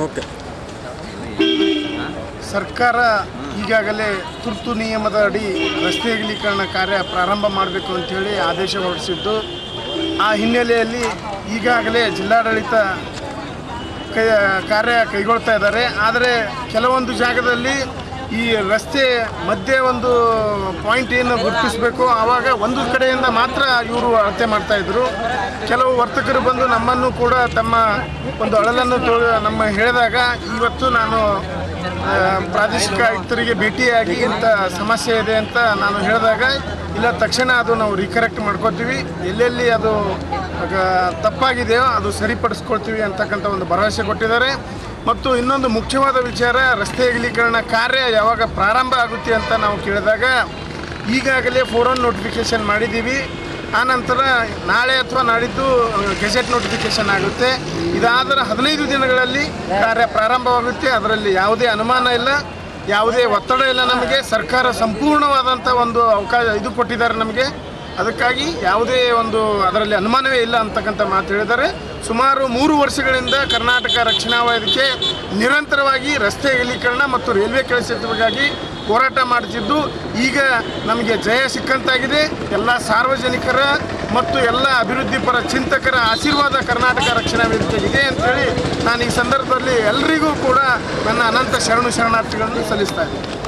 Okay. ಸರ್ಕಾರ ಈಗಾಗಲೇ ತುರ್ತು ನಿಯಮದ ಅಡಿ ರಸ್ತೆ ಅಗಲೀಕರಣ ಕಾರ್ಯ ಪ್ರಾರಂಭ ಮಾಡಬೇಕು ಅಂತೇಳಿ ಆದೇಶ ಹೊರಡಿಸಿದ್ದು, ಆ ಹಿನ್ನೆಲೆಯಲ್ಲಿ ಈಗಾಗಲೇ ಜಿಲ್ಲಾಡಳಿತ ಕಾರ್ಯ ಕೈಗೊಳ್ತಾ ಇದ್ದಾರೆ. ಆದರೆ ಕೆಲವೊಂದು ಜಾಗದಲ್ಲಿ ಈ ರಸ್ತೆ ಮಧ್ಯೆ ಒಂದು ಪಾಯಿಂಟ್ ಏನು ಗುರುತಿಸಬೇಕು, ಆವಾಗ ಒಂದು ಕಡೆಯಿಂದ ಮಾತ್ರ ಇವರು ಅಳತೆ ಮಾಡ್ತಾಯಿದ್ರು. ಕೆಲವು ವರ್ತಕರು ಬಂದು ನಮ್ಮನ್ನು ಕೂಡ ತಮ್ಮ ಒಂದು ಅಳಲನ್ನು ನಮ್ಮ ಹೇಳಿದಾಗ, ಇವತ್ತು ನಾನು ಪ್ರಾದೇಶಿಕ ಆಯುಕ್ತರಿಗೆ ಭೇಟಿಯಾಗಿ ಇಂಥ ಸಮಸ್ಯೆ ಇದೆ ಅಂತ ನಾನು ಹೇಳಿದಾಗ, ಇಲ್ಲ ತಕ್ಷಣ ಅದು ನಾವು ರೀಕರೆಕ್ಟ್ ಮಾಡ್ಕೋತೀವಿ, ಎಲ್ಲೆಲ್ಲಿ ಅದು ತಪ್ಪಾಗಿದೆಯೋ ಅದು ಸರಿಪಡಿಸ್ಕೊಳ್ತೀವಿ ಅಂತಕ್ಕಂಥ ಒಂದು ಭರವಸೆ ಕೊಟ್ಟಿದ್ದಾರೆ. ಮತ್ತು ಇನ್ನೊಂದು ಮುಖ್ಯವಾದ ವಿಚಾರ, ರಸ್ತೆ ಅಗಲೀಕರಣ ಕಾರ್ಯ ಯಾವಾಗ ಪ್ರಾರಂಭ ಆಗುತ್ತೆ ಅಂತ ನಾವು ಕೇಳಿದಾಗ, ಈಗಾಗಲೇ ಫೋರನ್ ನೋಟಿಫಿಕೇಷನ್ ಮಾಡಿದ್ದೀವಿ. ಆನಂತರ ನಾಳೆ ಅಥವಾ ನಾಡಿದ್ದು ಗೆಜೆಟ್ ನೋಟಿಫಿಕೇಷನ್ ಆಗುತ್ತೆ. ಇದಾದರೆ 15 ದಿನಗಳಲ್ಲಿ ಕಾರ್ಯ ಪ್ರಾರಂಭವಾಗುತ್ತೆ. ಅದರಲ್ಲಿ ಯಾವುದೇ ಅನುಮಾನ ಇಲ್ಲ, ಯಾವುದೇ ಒತ್ತಡ ಇಲ್ಲ. ನಮಗೆ ಸರ್ಕಾರ ಸಂಪೂರ್ಣವಾದಂಥ ಒಂದು ಅವಕಾಶ ಇದು ಕೊಟ್ಟಿದ್ದಾರೆ ನಮಗೆ. ಅದಕ್ಕಾಗಿ ಯಾವುದೇ ಒಂದು ಅದರಲ್ಲಿ ಅನುಮಾನವೇ ಇಲ್ಲ ಅಂತಕ್ಕಂಥ ಮಾತು ಹೇಳಿದ್ದಾರೆ. ಸುಮಾರು 3 ವರ್ಷಗಳಿಂದ ಕರ್ನಾಟಕ ರಕ್ಷಣಾ ವೇದಿಕೆ ನಿರಂತರವಾಗಿ ರಸ್ತೆ ಅಗಲೀಕರಣ ಮತ್ತು ರೈಲ್ವೆ ಕೆಲಸಕ್ಕಾಗಿ ಹೋರಾಟ ಮಾಡುತ್ತಿದ್ದು, ಈಗ ನಮಗೆ ಜಯ ಸಿಕ್ಕಂತಾಗಿದೆ. ಎಲ್ಲ ಸಾರ್ವಜನಿಕರ ಮತ್ತು ಎಲ್ಲ ಅಭಿವೃದ್ಧಿಪರ ಚಿಂತಕರ ಆಶೀರ್ವಾದ ಕರ್ನಾಟಕ ರಕ್ಷಣಾ ವೇದಿಕೆ ಇದೆ ಅಂತೇಳಿ ನಾನು ಈ ಸಂದರ್ಭದಲ್ಲಿ ಎಲ್ಲರಿಗೂ ಕೂಡ ನನ್ನ ಅನಂತ ಶರಣಾರ್ಥಿಗಳನ್ನು ಸಲ್ಲಿಸ್ತಾ ಇದ್ದೀನಿ.